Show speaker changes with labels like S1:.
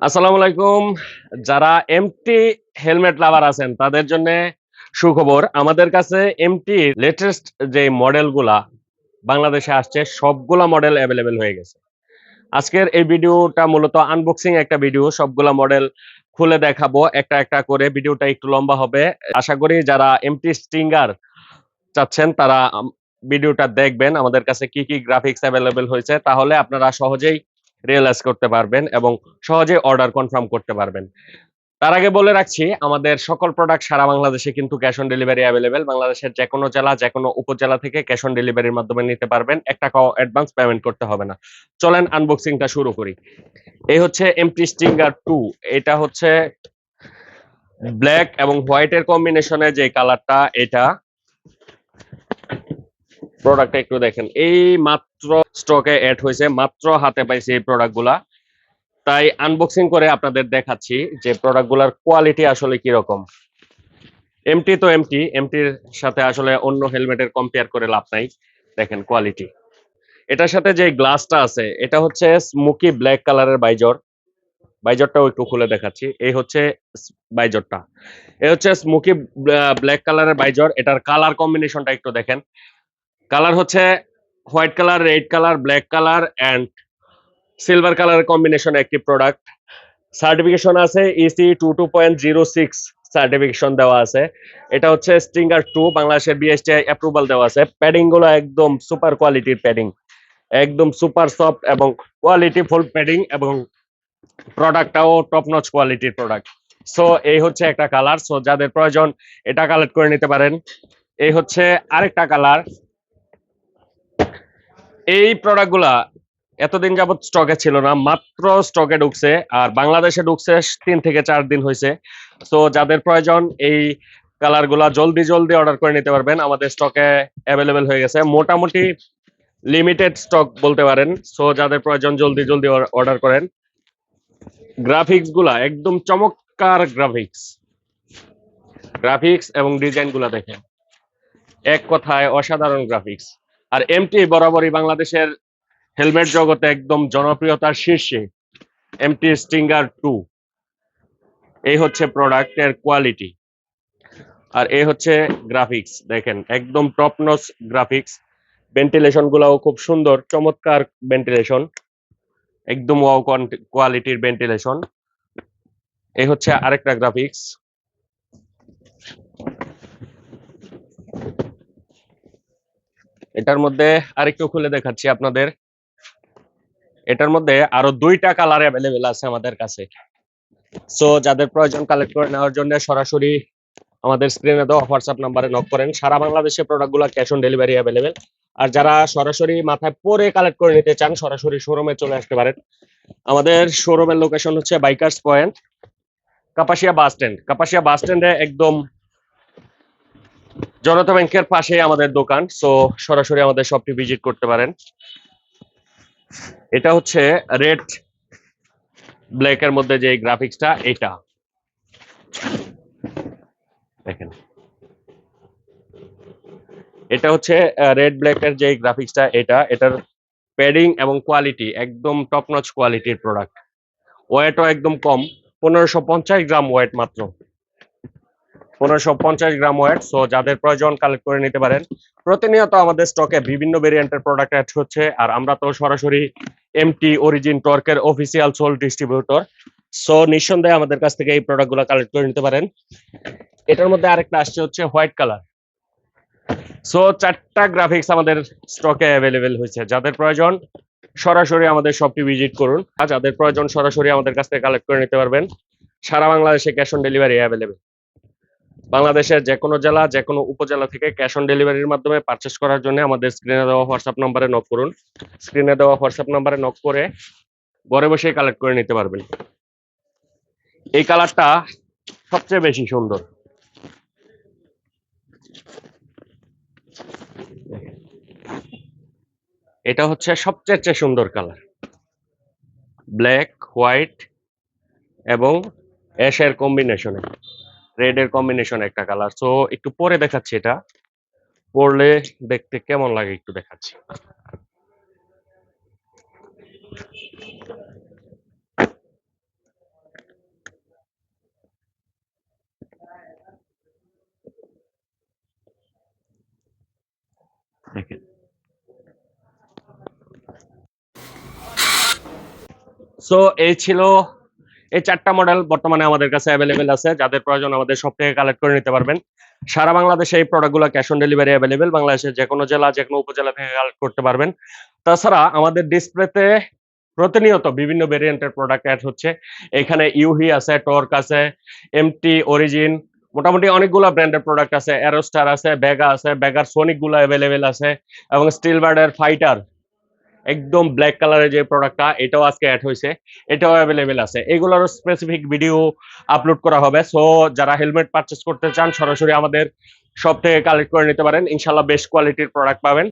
S1: আসসালামু আলাইকুম। যারা এমটি হেলমেট লাভার আছেন তাদের জন্য সুখবর। আমাদের কাছে এমটি লেটেস্ট যে মডেলগুলা বাংলাদেশে আসছে সবগুলা মডেল অ্যাভেলেবেল হয়ে গেছে। আজকের এই ভিডিওটা মূলত আনবক্সিং একটা ভিডিও। সবগুলা মডেল খুলে দেখাবো একটা একটা করে। ভিডিওটা একটু লম্বা হবে। আশা করি যারা এমটি স্টিঙ্গার চাচ্ছেন তারা ভিডিওটা দেখবেন। আমাদের কাছে কি কি গ্রাফিক্স অ্যাভেলেবেল হয়েছে, তাহলে আপনারা সহজেই রিয়েলাইজ করতে পারবেন এবং সহজেই অর্ডার কনফার্ম করতে পারবেন। তার আগে বলে রাখছি, আমাদের সকল প্রোডাক্ট সারা বাংলাদেশে কিন্তু ক্যাশ অন ডেলিভারি অ্যাভেলেবেল। বাংলাদেশের যেকোনো জেলা, যেকোনো উপজেলা থেকে ক্যাশ অন ডেলিভারির মাধ্যমে নিতে পারবেন। ৳১ অ্যাডভান্স পেমেন্ট করতে হবে না। চলেন আনবক্সিংটা শুরু করি। এই হচ্ছে এমটি স্টিঙ্গার 2। এটা হচ্ছে ব্ল্যাক এবং হোয়াইটের কম্বিনেশনে যে কালারটা, এটা প্রোডাক্টটা একটু দেখেন। এই মাত্র স্টকে এড হয়েছে, মাত্র হাতে পাইছি এই প্রোডাক্টগুলা। তাই আনবক্সিং করে আপনাদের দেখাচ্ছি যে প্রোডাক্টগুলোর কোয়ালিটি আসলে কিরকম। এমটি তো এমটি, এমটির সাথে আসলে অন্য হেলমেটের কম্পেয়ার করে লাভ নাই। দেখেন কোয়ালিটি। এটার সাথে যে গ্লাসটা আছে এটা হচ্ছে স্মোকি ব্ল্যাক কালারের বাইজর। বাইজরটাও একটু খুলে দেখাচ্ছি। এই হচ্ছে বাইজরটা। এই হচ্ছে স্মোকি ব্ল্যাক কালারের বাইজর। এটার কালার কম্বিনেশনটা একটু দেখেন। কালার হচ্ছে white colour, red colour, black colour and silver কালারের কম্বিনেশনে একটি প্রোডাক্ট। সার্টিফিকেশন আছে ইসি 22.06 সার্টিফিকেশন দেওয়া আছে। এটা হচ্ছে স্টিঙ্গার 2, বাংলাদেশের বিএসটিআই অ্যাপ্রুভাল দেওয়া আছে। প্যাডিং গুলো একদম সুপার কোয়ালিটির প্যাডিং, একদম সুপার সফট এবং কোয়ালিটি ফুল প্যাডিং, এবং প্রোডাক্টটাও টপ নচ কোয়ালিটির প্রোডাক্ট। সো এই হচ্ছে একটা কালার। সো যাদের প্রয়োজন এটা কালেক্ট করে নিতে পারেন। এই হচ্ছে আরেকটা কালার। এই প্রোডাক্টগুলা এতদিন যাবত স্টকে ছিল না, মাত্র স্টকে ঢুকছে, আর বাংলাদেশে ঢুকছে 3 থেকে 4 দিন হয়েছে। তো যাদের প্রয়োজন এই কালারগুলা জলদি জলদি অর্ডার করে নিতে পারবেন। আমাদের স্টকে অ্যাভেলেবেল হয়ে গেছে, মোটামুটি লিমিটেড স্টক বলতে পারেন। সো যাদের প্রয়োজন জলদি জলদি অর্ডার করেন। গ্রাফিক্স গুলা একদম চমৎকার গ্রাফিক্স, গ্রাফিক্স এবং ডিজাইন গুলা দেখেন, এক কথায় অসাধারণ গ্রাফিক্স। আর এমটি বরাবরই বাংলাদেশের হেলমেট জগতে একদম জনপ্রিয়তার শীর্ষে। এমটি স্টিঙ্গার 2, এই হচ্ছে প্রোডাক্টের কোয়ালিটি। আর এই হচ্ছে গ্রাফিক্স, দেখেন একদম টপ নচ গ্রাফিক্স। ভেন্টিলেশন গুলাও খুব সুন্দর, চমৎকার ভেন্টিলেশন, একদম ওয়াও কোয়ালিটির ভেন্টিলেশন। এই হচ্ছে আরেকটা গ্রাফিক্স। এটার মধ্যে আরেকটু খুলে দেখাচ্ছি আপনাদের। এটার মধ্যে আরো 2টা কালার অ্যাভেলেবেল আছে আমাদের কাছে। সো যাদের প্রয়োজন কালেক্ট করে নেওয়ার জন্য সরাসরি আমাদের স্ক্রিনে দেওয়া হোয়াটসঅ্যাপ নাম্বারে নক করেন। সারা বাংলাদেশে প্রোডাক্টগুলো ক্যাশ অন ডেলিভারি অ্যাভেলেবেল। আর যারা সরাসরি মাথায় পরে কালেক্ট করে নিতে চান সরাসরি শোরুমে চলে আসতে পারেন। আমাদের শোরুমের লোকেশন হচ্ছে bikers point, Kapasia bus stand. Kapasia bus স্ট্যান্ডে একদম জনতা ব্যাংকের পাশে আমাদের দোকান। সো সরাসরি আমাদের শপটি ভিজিট করতে পারেন। এটা হচ্ছে রেড ব্ল্যাক এর মধ্যে যে গ্রাফিক্সটা, এটা দেখেন। এটা হচ্ছে রেড ব্ল্যাক এর যে গ্রাফিক্সটা, এটার প্যাডিং এবং কোয়ালিটি একদম টপ নচ কোয়ালিটির প্রোডাক্ট। ওয়েটও একদম কম, 1550 গ্রাম ওয়েট, মাত্র 1550 গ্রাম ওয়েট। সো যাদের প্রয়োজন কালেক্ট করে নিতে পারেন। প্রতিনিয়ত আমাদের স্টকে বিভিন্ন ভেরিয়েন্টের প্রোডাক্ট অ্যাড হচ্ছে, আর আমরা তো সরাসরি এমটি অরিজিন টর্কের অফিসিয়াল সোল ডিস্ট্রিবিউটর। সো নিঃসন্দেহে আমাদের কাছ থেকে এই প্রোডাক্টগুলো কালেক্ট করে নিতে পারেন। এটার মধ্যে আরেকটা আসছে হচ্ছে হোয়াইট কালার। সো 4টা গ্রাফিক্স আমাদের স্টকে অ্যাভেলেবেল হয়েছে। যাদের প্রয়োজন সরাসরি আমাদের শপটি ভিজিট করুন। আর যাদের প্রয়োজন সরাসরি আমাদের কাছ থেকে কালেক্ট করে নিতে পারবেন। সারা বাংলাদেশে ক্যাশ অন ডেলিভারি অ্যাভেলেবেল। বাংলাদেশের যেকোনো জেলা, যেকোনো উপজেলা থেকে ক্যাশ অন ডেলিভারির মাধ্যমে পারচেস করার জন্য আমাদের স্ক্রিনে দেওয়া হোয়াটসঅ্যাপ নাম্বারে নক করুন। স্ক্রিনে দেওয়া হোয়াটসঅ্যাপ নাম্বারে নক করে ঘরে বসেই কালেক্ট করে নিতে পারবেন। এই কালারটা সবচেয়ে বেশি সুন্দর। এটা হচ্ছে সবচেয়ে সুন্দর কালার, ব্ল্যাক, হোয়াইট এবং অ্যাশের কম্বিনেশনে, রেড এর কম্বিনেশন একটা কালার। সো একটু পরে দেখাচ্ছি, এটা পরলে দেখতে কেমন লাগে একটু দেখাচ্ছি। সো এই ছিল এই 4টা মডেল বর্তমানে আমাদের কাছে অ্যাভেলেবেল আছে। যাদের প্রয়োজন আমাদের সব থেকে কালেক্ট করে নিতে পারবেন। সারা বাংলাদেশে এই প্রোডাক্টগুলো ক্যাশ অন ডেলিভারি অ্যাভেলেবেল। বাংলাদেশের যেকোনো জেলা, যেকোনো উপজেলা থেকে কালেক্ট করতে পারবেন। তাছাড়া আমাদের ডিসপ্লেতে প্রতিনিয়ত বিভিন্ন ভেরিয়েন্টের প্রোডাক্ট অ্যাড হচ্ছে। এখানে ইউহি আছে, টর্ক আছে, এমটি, অরিজিন, মোটামুটি অনেকগুলো ব্র্যান্ডের প্রোডাক্ট আছে। অ্যারোস্টার আছে, বেগা আছে, বেগার সোনিক গুলো অ্যাভেলেবেল আছে এবং স্টিল বার্ডের ফাইটার একদম ব্ল্যাক কালারের যে প্রোডাক্টটা, এটাও আজকে অ্যাড হয়েছে, এটাও অ্যাভেলেবেল আছে। এগুলোর স্পেসিফিক ভিডিও আপলোড করা হবে। সো যারা হেলমেট পারচেস করতে চান সরাসরি আমাদের সব থেকে কালেক্ট করে নিতে পারেন। ইনশাল্লাহ বেস্ট কোয়ালিটির প্রোডাক্ট পাবেন।